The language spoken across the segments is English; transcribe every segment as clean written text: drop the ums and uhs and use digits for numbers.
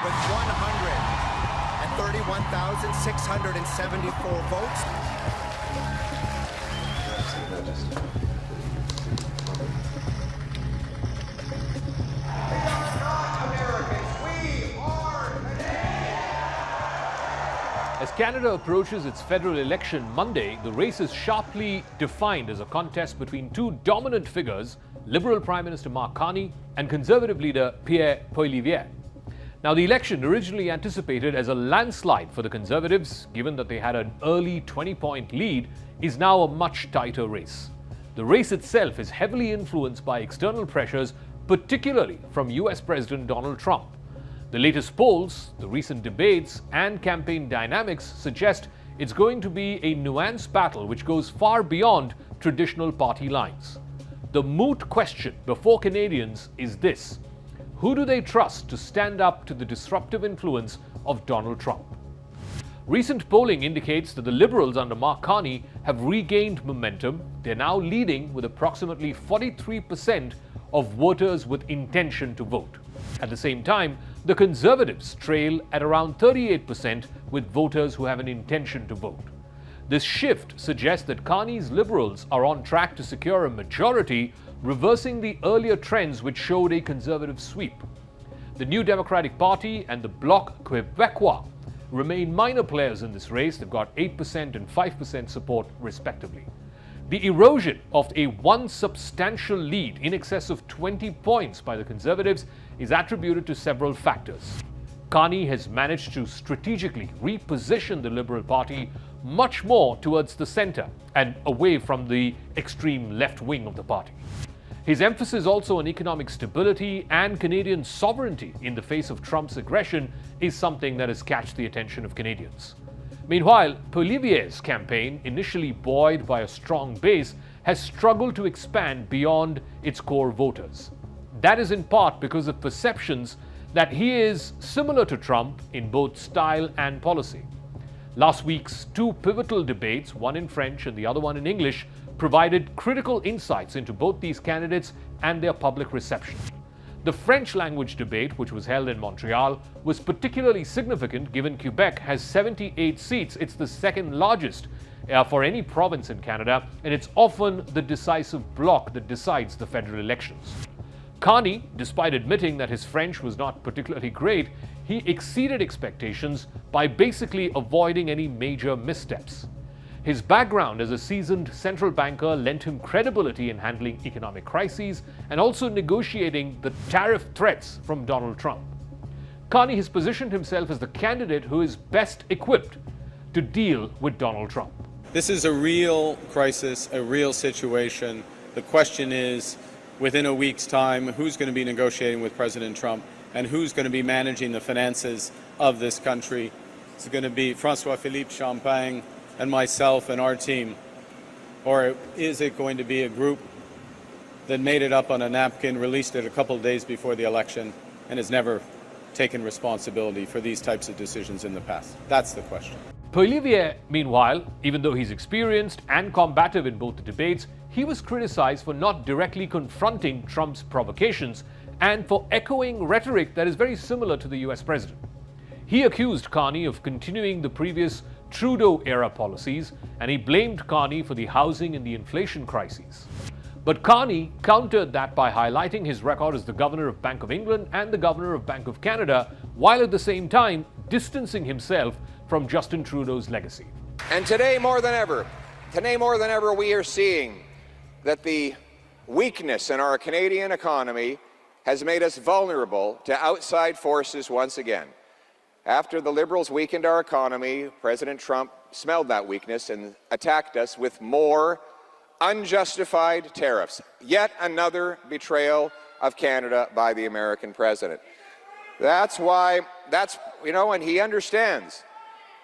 with 131,674 votes. As Canada approaches its federal election Monday, the race is sharply defined as a contest between two dominant figures, Liberal Prime Minister Mark Carney and Conservative leader Pierre Poilievre. Now, the election, originally anticipated as a landslide for the Conservatives, given that they had an early 20-point lead, is now a much tighter race. The race itself is heavily influenced by external pressures, particularly from US President Donald Trump. The latest polls, the recent debates, and campaign dynamics suggest it's going to be a nuanced battle which goes far beyond traditional party lines. The moot question before Canadians is this: who do they trust to stand up to the disruptive influence of Donald Trump? Recent polling indicates that the Liberals under Mark Carney have regained momentum. They're now leading with approximately 43% of voters with intention to vote. At the same time, the Conservatives trail at around 38% with voters who have an intention to vote. This shift suggests that Carney's Liberals are on track to secure a majority, reversing the earlier trends which showed a Conservative sweep. The New Democratic Party and the Bloc Québécois remain minor players in this race. They've got 8% and 5% support respectively. The erosion of a one substantial lead in excess of 20 points by the Conservatives is attributed to several factors. Carney has managed to strategically reposition the Liberal Party much more towards the centre and away from the extreme left wing of the party. His emphasis also on economic stability and Canadian sovereignty in the face of Trump's aggression is something that has catched the attention of Canadians. Meanwhile, Poilievre's campaign, initially buoyed by a strong base, has struggled to expand beyond its core voters. That is in part because of perceptions that he is similar to Trump in both style and policy. Last week's two pivotal debates, one in French and the other one in English, provided critical insights into both these candidates and their public reception. The French language debate, which was held in Montreal, was particularly significant given Quebec has 78 seats. It's the second largest for any province in Canada, and it's often the decisive bloc that decides the federal elections. Carney, despite admitting that his French was not particularly great, he exceeded expectations by basically avoiding any major missteps. His background as a seasoned central banker lent him credibility in handling economic crises and also negotiating the tariff threats from Donald Trump. Carney has positioned himself as the candidate who is best equipped to deal with Donald Trump. This is a real crisis, a real situation. The question is, within a week's time, who's going to be negotiating with President Trump and who's going to be managing the finances of this country? Is it going to be François-Philippe Champagne and myself and our team? Or is it going to be a group that made it up on a napkin, released it a couple of days before the election, and has never taken responsibility for these types of decisions in the past? That's the question. Poilievre, meanwhile, even though he's experienced and combative in both the debates, he was criticized for not directly confronting Trump's provocations and for echoing rhetoric that is very similar to the US president. He accused Carney of continuing the previous Trudeau-era policies, and he blamed Carney for the housing and the inflation crises. But Carney countered that by highlighting his record as the governor of Bank of England and the governor of Bank of Canada, while at the same time distancing himself from Justin Trudeau's legacy. And today more than ever, we are seeing that the weakness in our Canadian economy has made us vulnerable to outside forces once again. After the Liberals weakened our economy, President Trump smelled that weakness and attacked us with more unjustified tariffs. Yet another betrayal of Canada by the American president. And he understands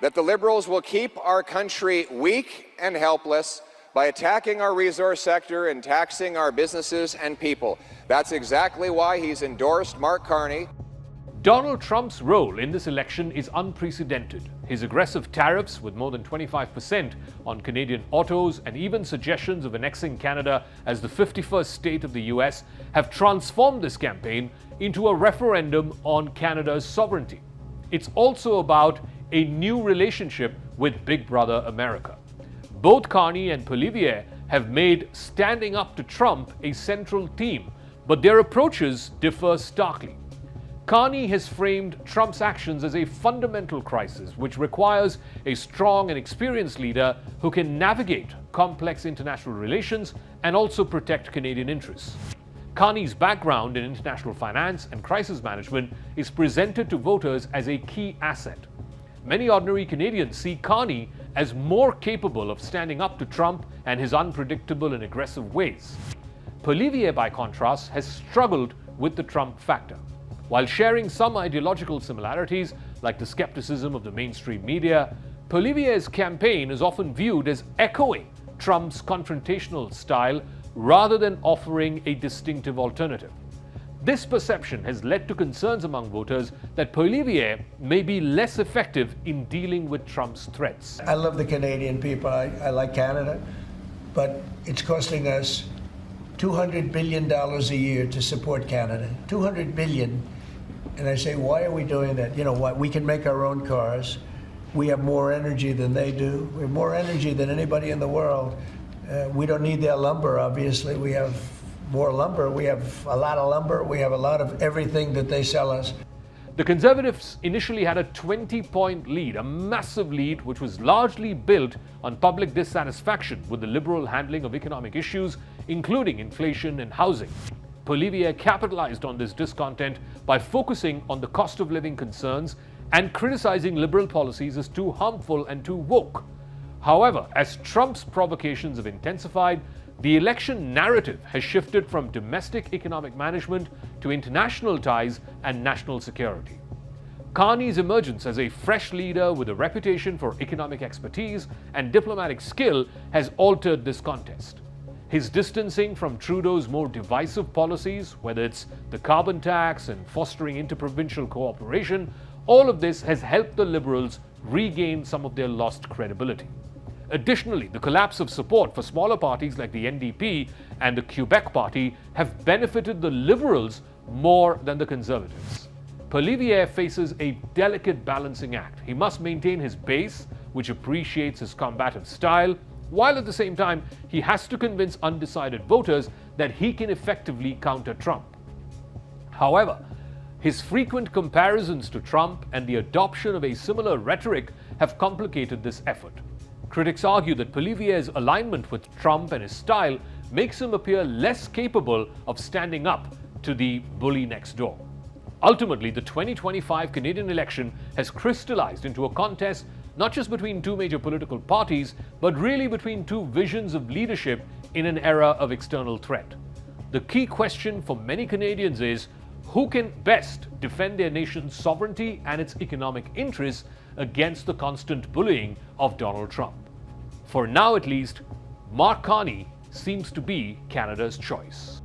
that the Liberals will keep our country weak and helpless by attacking our resource sector and taxing our businesses and people. That's exactly why he's endorsed Mark Carney. Donald Trump's role in this election is unprecedented. His aggressive tariffs, with more than 25% on Canadian autos, and even suggestions of annexing Canada as the 51st state of the US, have transformed this campaign into a referendum on Canada's sovereignty. It's also about a new relationship with Big Brother America. Both Carney and Poilievre have made standing up to Trump a central theme, but their approaches differ starkly. Carney has framed Trump's actions as a fundamental crisis, which requires a strong and experienced leader who can navigate complex international relations and also protect Canadian interests. Carney's background in international finance and crisis management is presented to voters as a key asset. Many ordinary Canadians see Carney as more capable of standing up to Trump and his unpredictable and aggressive ways. Poilievre, by contrast, has struggled with the Trump factor. While sharing some ideological similarities, like the skepticism of the mainstream media, Poilievre's campaign is often viewed as echoing Trump's confrontational style rather than offering a distinctive alternative. This perception has led to concerns among voters that Poilievre may be less effective in dealing with Trump's threats. I love the Canadian people. I like Canada, but it's costing us $200 billion a year to support Canada. $200 billion. And I say, why are we doing that? You know what? We can make our own cars. We have more energy than they do. We have more energy than anybody in the world. We don't need their lumber, obviously. We have more lumber. We have a lot of lumber. We have a lot of everything that they sell us. The Conservatives initially had a 20-point lead, a massive lead which was largely built on public dissatisfaction with the Liberal handling of economic issues, including inflation and housing. Poilievre capitalized on this discontent by focusing on the cost of living concerns and criticizing Liberal policies as too harmful and too woke. However, as Trump's provocations have intensified, the election narrative has shifted from domestic economic management to international ties and national security. Carney's emergence as a fresh leader with a reputation for economic expertise and diplomatic skill has altered this contest. His distancing from Trudeau's more divisive policies, whether it's the carbon tax and fostering interprovincial cooperation, all of this has helped the Liberals regain some of their lost credibility. Additionally, the collapse of support for smaller parties like the NDP and the Quebec Party have benefited the Liberals more than the Conservatives. Poilievre faces a delicate balancing act. He must maintain his base, which appreciates his combative style, while at the same time he has to convince undecided voters that he can effectively counter Trump. However, his frequent comparisons to Trump and the adoption of a similar rhetoric have complicated this effort. Critics argue that Poilievre's alignment with Trump and his style makes him appear less capable of standing up to the bully next door. Ultimately, the 2025 Canadian election has crystallized into a contest not just between two major political parties, but really between two visions of leadership in an era of external threat. The key question for many Canadians is, who can best defend their nation's sovereignty and its economic interests against the constant bullying of Donald Trump? For now at least, Mark Carney seems to be Canada's choice.